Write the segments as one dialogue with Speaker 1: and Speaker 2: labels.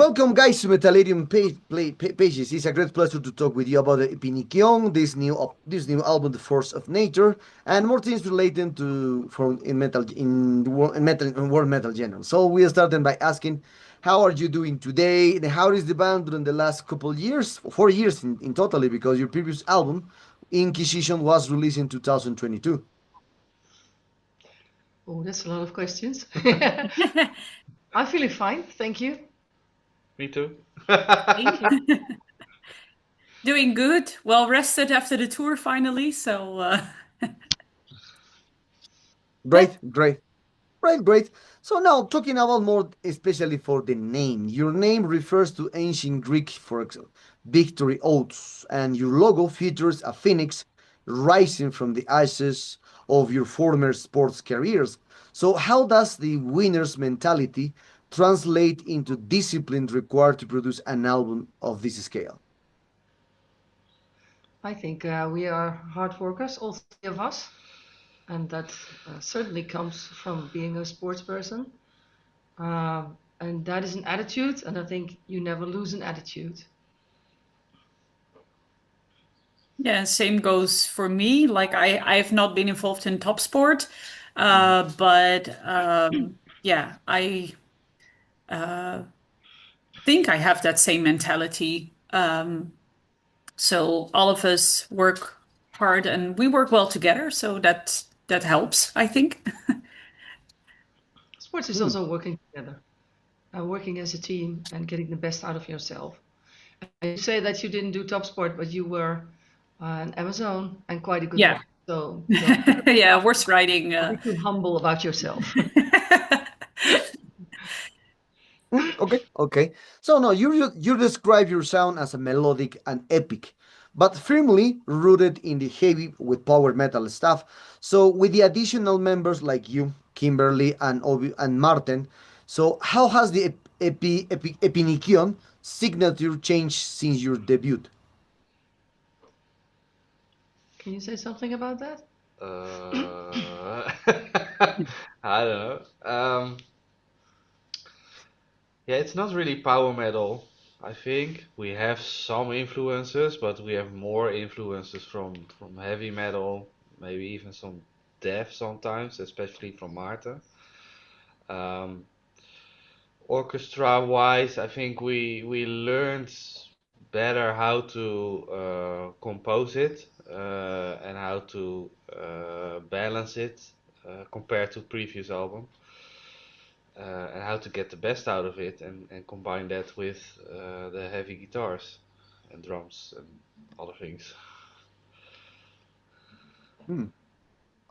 Speaker 1: Welcome, guys, to METALLERIUM pages. It's a great pleasure to talk with you about the Epinikion, this new album, The Force of Nature, and more things related to from in metal in world metal general. So we started by asking, how are you doing today? And how is the band during the last couple years, 4 years in totally? Because your previous album, Inquisition, was released in 2022.
Speaker 2: Oh, that's a lot of questions. I'm feeling fine, thank you.
Speaker 3: Me too.
Speaker 4: Doing good. Well rested after the tour finally. So
Speaker 1: Great. So now talking about more, especially for the name. Your name refers to ancient Greek, for example, victory oaths, and your logo features a phoenix rising from the ashes of your former sports careers. So how does the winner's mentality translate into discipline required to produce an album of this scale?
Speaker 2: I think we are hard workers, all three of us, and that certainly comes from being a sports person. And that is an attitude, and I think you never lose an attitude.
Speaker 4: yeah, same goes for me. Like I have not been involved in top sport, but yeah, I think I have that same mentality. So all of us work hard and we work well together. So that helps, I think.
Speaker 2: Sports is also working together, working as a team and getting the best out of yourself. And you say that you didn't do top sport, but you were an Amazon and quite a good
Speaker 4: Yeah.
Speaker 2: one. So
Speaker 4: Yeah, horse riding.
Speaker 2: be too humble about yourself.
Speaker 1: Okay. So no, you describe your sound as a melodic and epic, but firmly rooted in the heavy with power metal stuff. So with the additional members like you, Kimberly, and Martin, so how has the Epinikion signature changed since your debut?
Speaker 2: Can you say something about that?
Speaker 3: I don't know. Yeah, it's not really power metal. I think we have some influences, but we have more influences from heavy metal, maybe even some death sometimes, especially from Marta. Um, Orchestra-wise, I think we learned better how to compose it and how to balance it compared to previous album. And how to get the best out of it and combine that with the heavy guitars and drums and other things.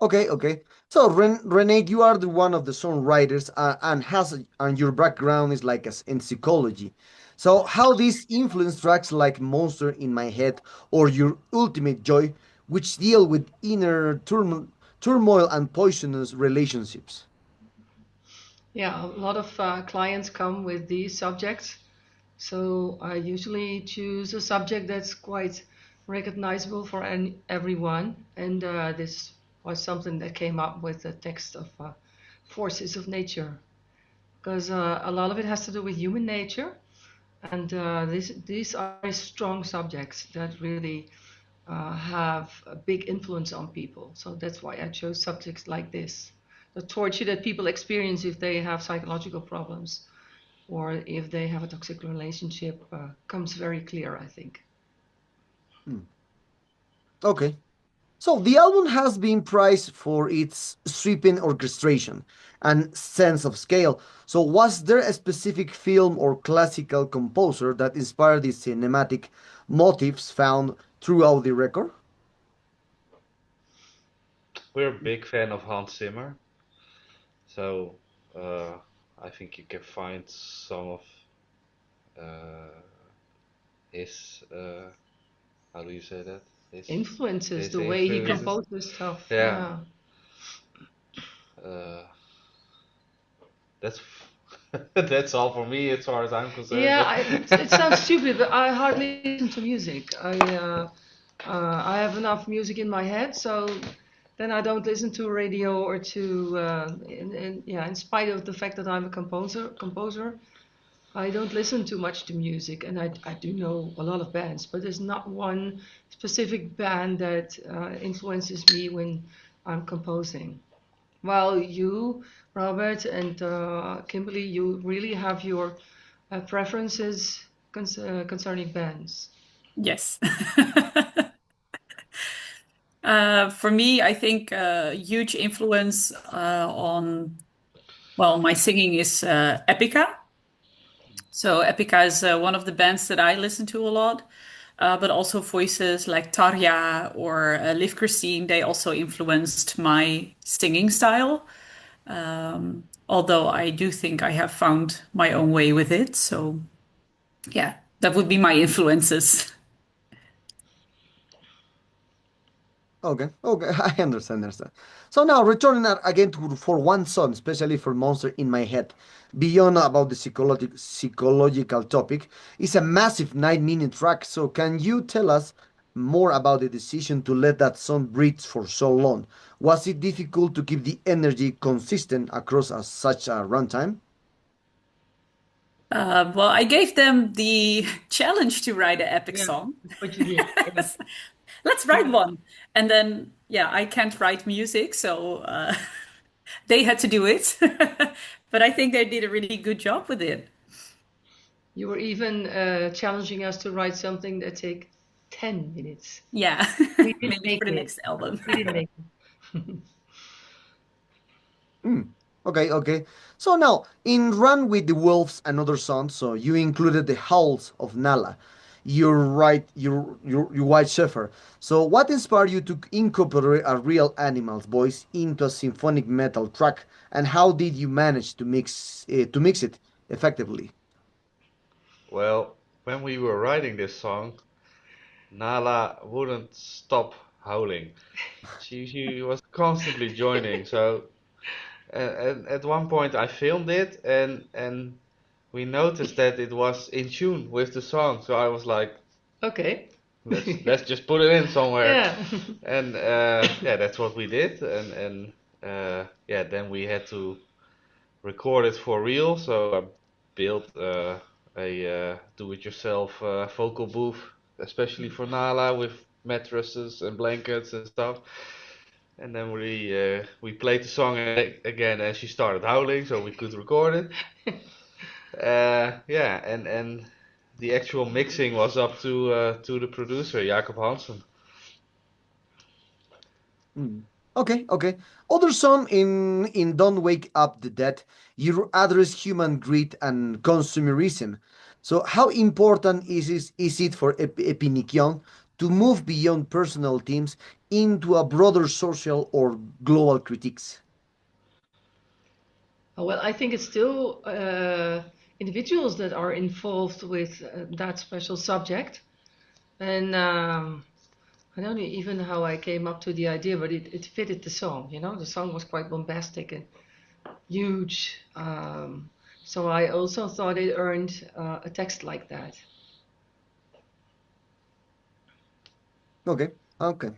Speaker 1: Okay. So Renee, you are the one of the songwriters, and your background is like in psychology. So how this influence tracks like Monster in My Head or Your Ultimate Joy, which deal with inner turmoil and poisonous relationships.
Speaker 2: Yeah, a lot of clients come with these subjects. So I usually choose a subject that's quite recognizable for everyone. And this was something that came up with the text of Forces of Nature. Because a lot of it has to do with human nature. And these are very strong subjects that really have a big influence on people. So that's why I chose subjects like this. The torture that people experience if they have psychological problems or if they have a toxic relationship comes very clear, I think.
Speaker 1: Okay. So the album has been praised for its sweeping orchestration and sense of scale. So was there a specific film or classical composer that inspired the cinematic motifs found throughout the record?
Speaker 3: We're a big fan of Hans Zimmer, so I think you can find some of uh, his how do you say that?
Speaker 2: Influences,
Speaker 3: His
Speaker 2: the way he
Speaker 3: influences.
Speaker 2: composes stuff.
Speaker 3: Yeah.
Speaker 2: Yeah.
Speaker 3: Uh, that's that's all for me as far as I'm concerned.
Speaker 2: Yeah, it sounds stupid, but I hardly listen to music. I have enough music in my head, so then I don't listen to radio or to yeah. In spite of the fact that I'm a composer, I don't listen too much to music, and I do know a lot of bands, but there's not one specific band that influences me when I'm composing. While you, Robert, and Kimberly, you really have your preferences concerning bands.
Speaker 4: Yes. For me, I think a huge influence on, well, my singing is Epica. So Epica is one of the bands that I listen to a lot. But also voices like Tarja or Liv Christine, they also influenced my singing style. Although I do think I have found my own way with it. So yeah, that would be my influences.
Speaker 1: Okay, okay, I understand. So now returning again to for one song, especially for Monster in My Head, beyond about the psychological topic, is a massive 9 minute track. So can you tell us more about the decision to let that song breathe for so long? Was it difficult to keep the energy consistent across such a runtime?
Speaker 4: Well, I gave them the challenge to write an epic
Speaker 2: Yeah,
Speaker 4: song.
Speaker 2: what you did. Yeah.
Speaker 4: Let's write one. And then, yeah, I can't write music, so they had to do it. But I think they did a really good job with it.
Speaker 2: You were even challenging us to write something that take 10 minutes.
Speaker 4: Yeah,
Speaker 2: We didn't
Speaker 4: maybe
Speaker 2: make
Speaker 4: for the
Speaker 2: it.
Speaker 4: next album.
Speaker 2: We didn't make it.
Speaker 1: Mm. Okay, okay. So now, in Run with the Wolves and Other Sons, so you included the howls of Nala, your white shepherd. So what inspired you to incorporate a real animal's voice into a symphonic metal track, and how did you manage to mix it effectively?
Speaker 3: Well, when we were writing this song, Nala wouldn't stop howling. She was constantly joining. So at one point I filmed it, and we noticed that it was in tune with the song. So I was like,
Speaker 2: Okay.
Speaker 3: let's just put it in somewhere.
Speaker 2: Yeah.
Speaker 3: And yeah, that's what we did. And yeah, then we had to record it for real. So I built a do-it-yourself vocal booth, especially for Nala, with mattresses and blankets and stuff. And then we played the song again, and she started howling, so we could record it. Yeah, and the actual mixing was up to the producer Jacob Hansen.
Speaker 1: Mm. Okay, okay. Other song in Don't Wake Up the Dead, you address human greed and consumerism. So how important is it for Epinikion to move beyond personal themes into a broader social or global critiques?
Speaker 2: Well, I think it's still individuals that are involved with that special subject. And I don't know even how I came up to the idea, but it fitted the song. You know, the song was quite bombastic and huge. So I also thought it earned a text like that.
Speaker 1: Okay, okay.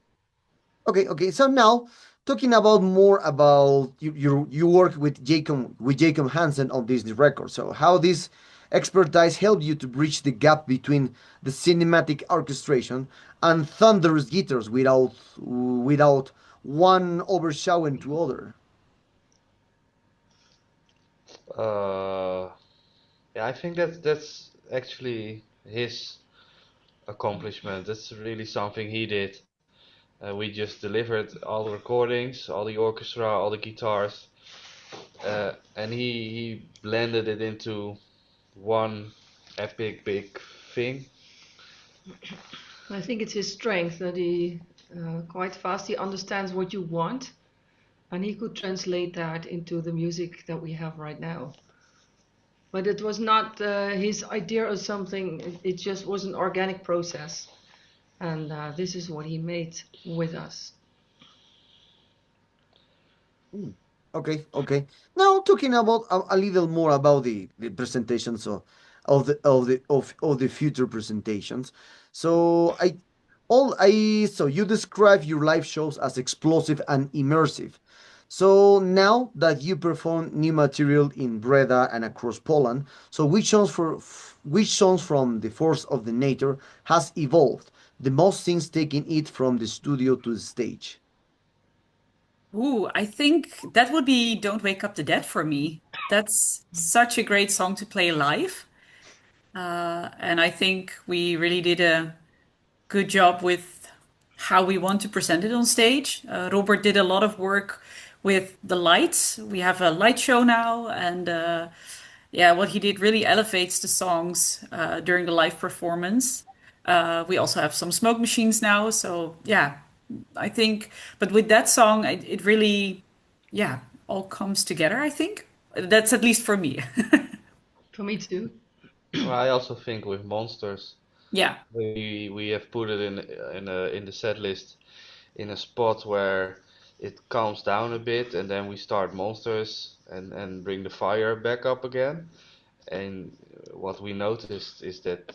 Speaker 1: Okay. So now talking about more about you work with Jacob Hansen on this record. So how this expertise helped you to bridge the gap between the cinematic orchestration and thunderous guitars without one overshadowing to other.
Speaker 3: Uh, yeah, I think that's actually his accomplishment. That's really something he did. We just delivered all the recordings, all the orchestra, all the guitars, and he blended it into one epic big thing.
Speaker 2: I think it's his strength that he quite fast he understands what you want, and he could translate that into the music that we have right now. But it was not his idea or something. It just was an organic process, and this is what he made with us.
Speaker 1: Mm. Okay. Now talking about a little more about the presentations of the future presentations. So I so you describe your live shows as explosive and immersive. So now that you perform new material in Breda and across Poland, so which songs from the Force of the Nature has evolved the most since taking it from the studio to the stage?
Speaker 4: Ooh, I think that would be Don't Wake Up the Dead for me. That's such a great song to play live. And I think we really did a good job with how we want to present it on stage. Robert did a lot of work with the lights. We have a light show now, and yeah, what he did really elevates the songs during the live performance. We also have some smoke machines now, so yeah, I think. But with that song, it really, yeah, all comes together. I think that's at least for me.
Speaker 2: For me too.
Speaker 3: I also think with Monsters,
Speaker 4: Yeah.
Speaker 3: we have put it in the set list in a spot where it calms down a bit, and then we start Monsters and bring the fire back up again. And what we noticed is that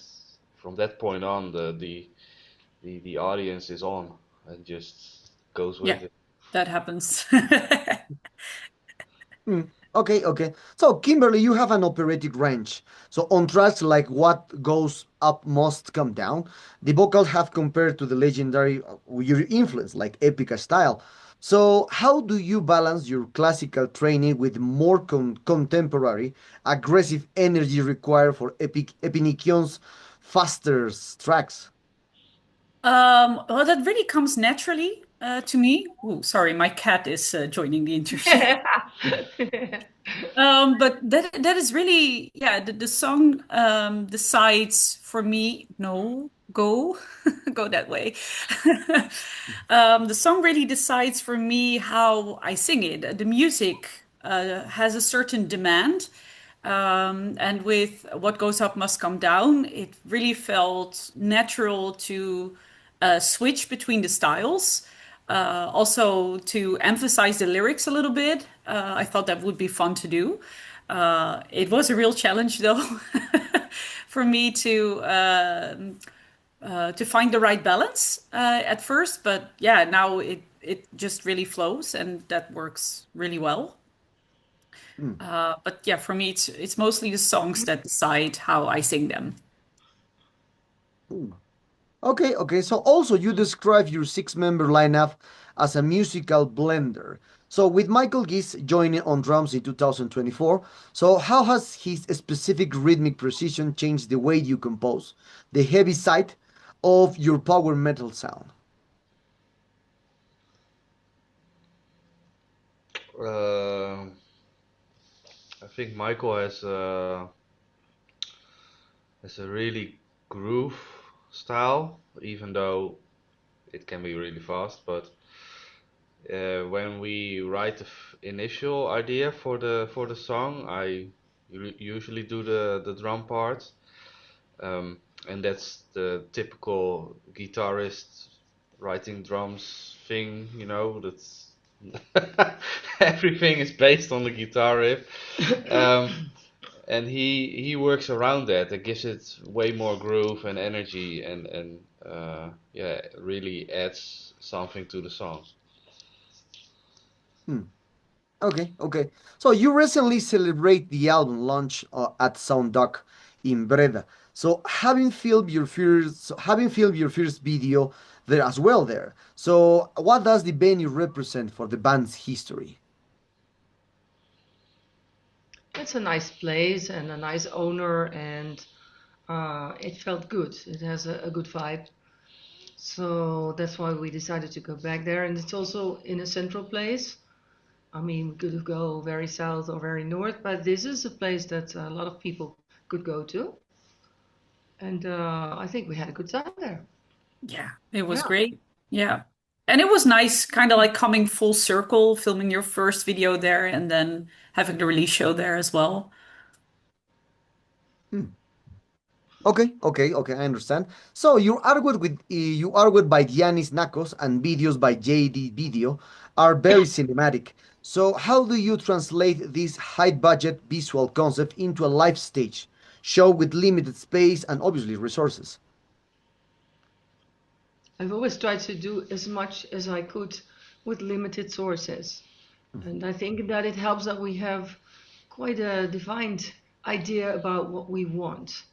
Speaker 3: from that point on, the audience is on and just goes
Speaker 4: Yeah,
Speaker 3: with it.
Speaker 4: that happens.
Speaker 1: Hmm. Okay, okay. So, Kimberly, you have an operatic range. So, on tracks like What Goes Up Must Come Down, the vocals have compared to the legendary your influence, like Epica style. So, how do you balance your classical training with more contemporary, aggressive energy required for Epinikion's faster tracks?
Speaker 4: Well, that really comes naturally to me. Ooh, sorry, my cat is joining the interview. But that is really, yeah, the song decides for me, no, go, go that way. The song really decides for me how I sing it. The music has a certain demand. And with What Goes Up Must Come Down, it really felt natural to switch between the styles. Also, to emphasize the lyrics a little bit. I thought that would be fun to do. It was a real challenge, though, for me to find the right balance at first. But yeah, now it just really flows, and that works really well.
Speaker 1: Hmm.
Speaker 4: But yeah, for me, it's mostly the songs that decide how I sing them.
Speaker 1: Hmm. Okay, okay. So also you describe your six-member lineup as a musical blender. So with Michael Gies joining on drums in 2024, so how has his specific rhythmic precision changed the way you compose, the heavy side of your power metal sound?
Speaker 3: Uh, I think Michael has a really groove style, even though it can be really fast. But when we write the initial idea for the song, I usually do the drum part, um, and that's the typical guitarist writing drums thing. You know, that's everything is based on the guitar riff. Um, and he works around that. It gives it way more groove and energy, and yeah, really adds something to the song.
Speaker 1: Hmm. Okay, okay. So you recently celebrate the album launch at Sounddock in Breda. So having filmed your first video there as well there. So what does the venue represent for the band's history?
Speaker 2: It's a nice place and a nice owner, and it felt good. It has a good vibe. So that's why we decided to go back there. And it's also in a central place. I mean, we could go very south or very north, but this is a place that a lot of people could go to. And I think we had a good time there.
Speaker 4: Yeah, it was
Speaker 2: Yeah.
Speaker 4: great. Yeah. And it was nice, kind of like coming full circle, filming your first video there and then having the release show there as well.
Speaker 1: Hmm. Okay, okay, okay, I understand. So you artwork by Giannis Nakos and videos by JD Video are very cinematic. So how do you translate this high-budget visual concept into a live stage show with limited space and obviously resources?
Speaker 2: I've always tried to do as much as I could with limited sources. And I think that it helps that we have quite a defined idea about what we want.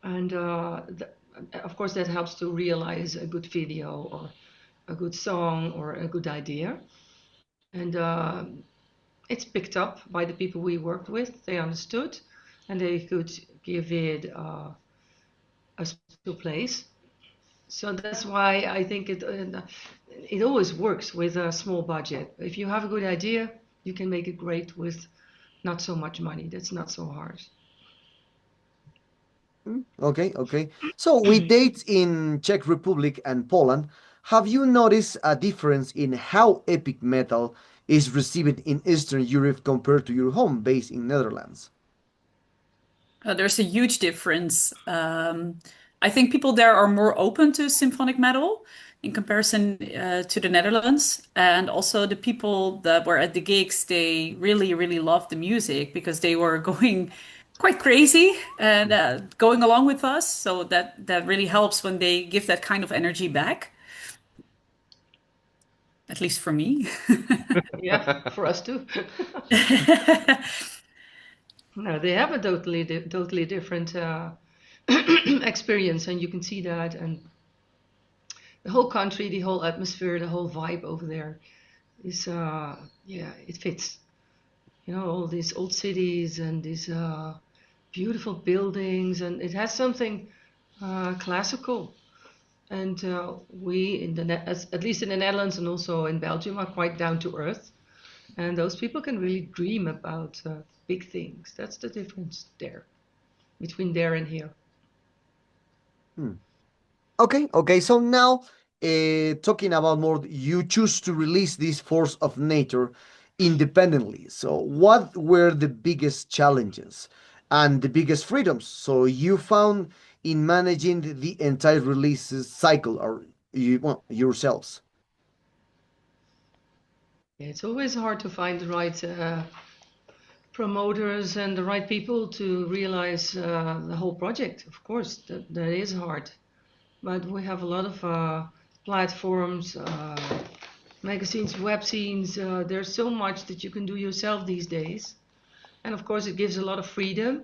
Speaker 2: And of course, that helps to realize a good video or a good song or a good idea. And it's picked up by the people we worked with. They understood and they could give it a special place. So that's why I think it always works with a small budget. If you have a good idea, you can make it great with not so much money. That's not so hard.
Speaker 1: Okay, okay. So with dates in Czech Republic and Poland, have you noticed a difference in how epic metal is received in Eastern Europe compared to your home base in Netherlands?
Speaker 4: There's a huge difference. I think people there are more open to symphonic metal in comparison to the Netherlands. And also the people that were at the gigs, they really, really loved the music because they were going quite crazy and going along with us. So that really helps when they give that kind of energy back, at least for me.
Speaker 2: Yeah, for us too. No, they have a totally different experience, and you can see that. And the whole country, the whole atmosphere, the whole vibe over there is, yeah, it fits. You know, all these old cities and these beautiful buildings, and it has something classical. And we, at least in the Netherlands and also in Belgium, are quite down to earth. And those people can really dream about big things. That's the difference there, between there and here.
Speaker 1: Hmm. Okay, okay. So now, talking about more, you choose to release this force of nature independently. So, what were the biggest challenges and the biggest freedoms? So you found in managing the entire releases cycle, or you well, yourselves?
Speaker 2: Yeah, it's always hard to find the right promoters and the right people to realize the whole project. Of course, that is hard. But we have a lot of platforms, magazines, web scenes. There's so much that you can do yourself these days. And of course, it gives a lot of freedom,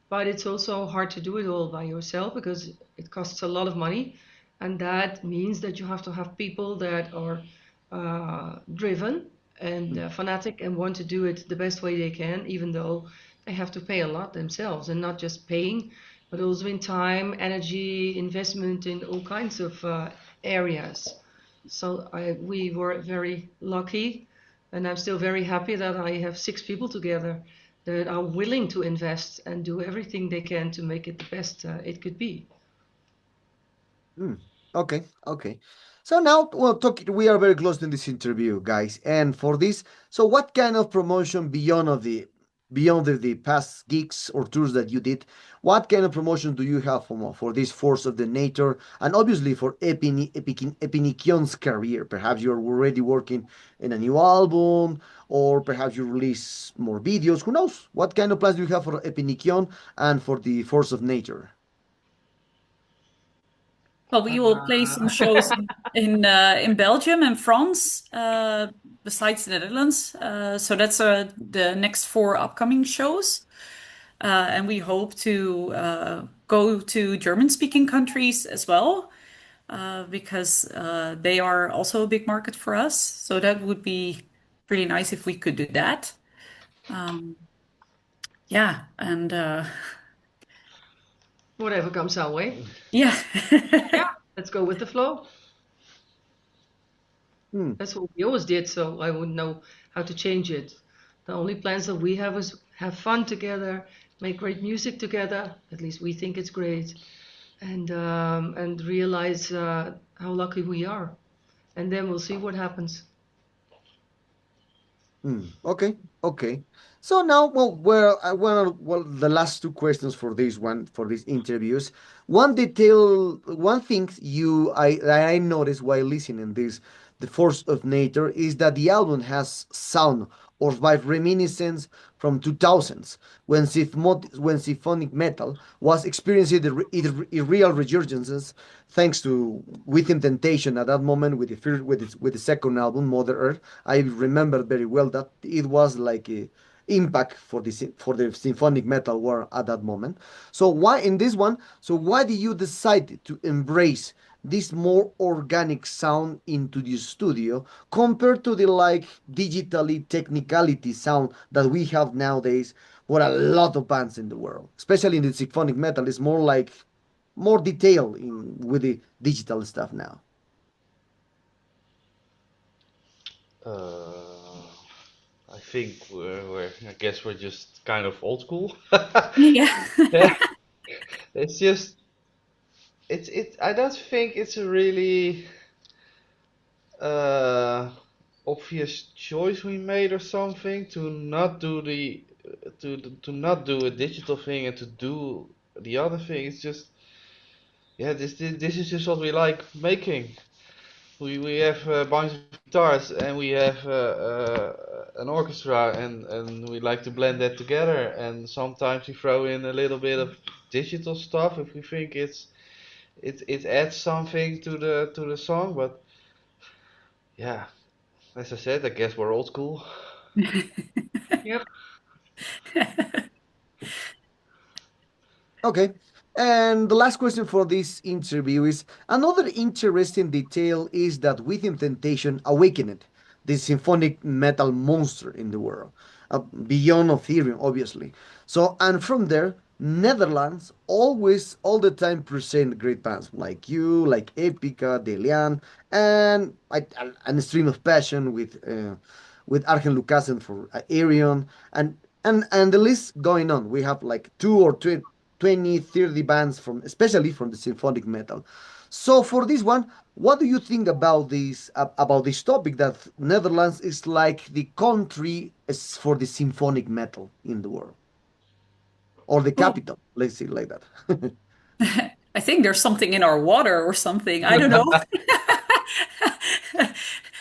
Speaker 2: but it's also hard to do it all by yourself because it costs a lot of money. And that means that you have to have people that are driven and fanatic and want to do it the best way they can, even though they have to pay a lot themselves, and not just paying, but also in time, energy, investment in all kinds of areas. So we were very lucky, and I'm still very happy that I have 6 people together that are willing to invest and do everything they can to make it the best it could be.
Speaker 1: Mm, okay, okay. So now, well, we are very close in this interview, guys. And for this, so what kind of promotion beyond the past gigs or tours that you did? What kind of promotion do you have for this Force of the Nature and obviously for Epinikion's career? Perhaps you're already working in a new album, or perhaps you release more videos. Who knows? What kind of plans do you have for Epinikion and for the Force of Nature?
Speaker 4: Well, we will play some shows in Belgium and France, besides the Netherlands. So that's the next 4 upcoming shows. And we hope to go to German-speaking countries as well, because they are also a big market for us. So that would be really nice if we could do that. Um, yeah, and
Speaker 2: Whatever comes our way.
Speaker 4: yeah.
Speaker 2: Yeah, let's go with the flow.
Speaker 1: Hmm.
Speaker 2: That's what we always did, so I wouldn't know how to change it. The only plans that we have is have fun together, make great music together. At least we think it's great, and realize how lucky we are, and then we'll see what happens.
Speaker 1: Okay, okay. So now, well, the last 2 questions for this one, for these interviews. One thing that I noticed while listening this, The Force of Nature, is that the album has sound or by reminiscence from 2000s when symphonic metal was experiencing a real resurgences thanks to Within Temptation at that moment with the second album Mother Earth. I remember very well that it was like a impact for the symphonic metal world at that moment. So why in this one? So why did you decide to embrace this more organic sound into the studio compared to the like digitally technicality sound that we have nowadays for a lot of bands in the world, especially in the symphonic metal? Is more like more detail in with the digital stuff now.
Speaker 3: Uh, I think I guess we're just kind of old school.
Speaker 4: Yeah.
Speaker 3: Yeah, it's just I don't think it's a really uh, obvious choice we made or something to not do to not do a digital thing and to do the other thing. It's just yeah, this is just what we like making. We have a bunch of guitars and we have an orchestra and we like to blend that together, and sometimes we throw in a little bit of digital stuff if we think it adds something to the song. But yeah, as I said, I guess we're old school.
Speaker 2: Yep.
Speaker 1: Okay. And the last question for this interview is another interesting detail is that Within Temptation awakened the symphonic metal monster in the world, beyond Ethereum, obviously. So, and from there, Netherlands always, all the time present great bands like you, like Epica, Delian, and Stream of Passion with Arjen Lucassen for Arion, and the list going on. We have like 20, 30 bands from, especially from the symphonic metal. So for this one, what do you think about this topic that Netherlands is like the country is for the symphonic metal in the world, or the
Speaker 4: Oh,
Speaker 1: capital? Let's say like that.
Speaker 4: I think there's something in our water or something. I don't know.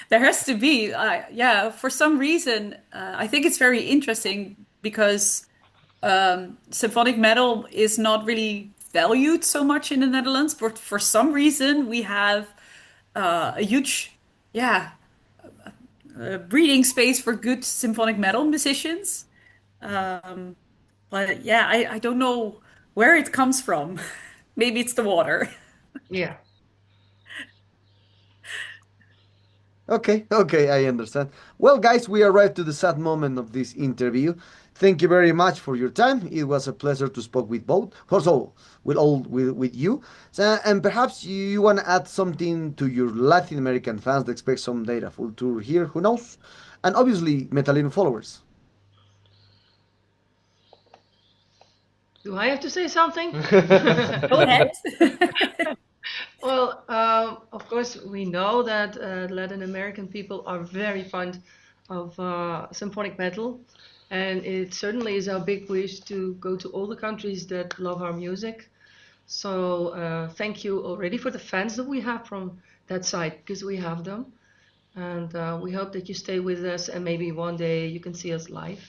Speaker 4: There has to be. Yeah, for some reason, I think it's very interesting because symphonic metal is not really valued so much in the Netherlands, but for some reason we have a huge, yeah, breeding space for good symphonic metal musicians. Um, but yeah, I don't know where it comes from. Maybe it's the water.
Speaker 2: Yeah.
Speaker 1: Okay, okay, I understand. Well, guys, we arrived to the sad moment of this interview. Thank you very much for your time. It was a pleasure to speak with both, also with you. So, and perhaps you want to add something to your Latin American fans that expect some data full tour here. Who knows? And obviously, Metallerium followers.
Speaker 2: Do I have to say something?
Speaker 4: Go ahead.
Speaker 2: Well, of course, we know that Latin American people are very fond of symphonic metal, and it certainly is our big wish to go to all the countries that love our music. So, thank you already for the fans that we have from that side, because we have them, and we hope that you stay with us and maybe one day you can see us live.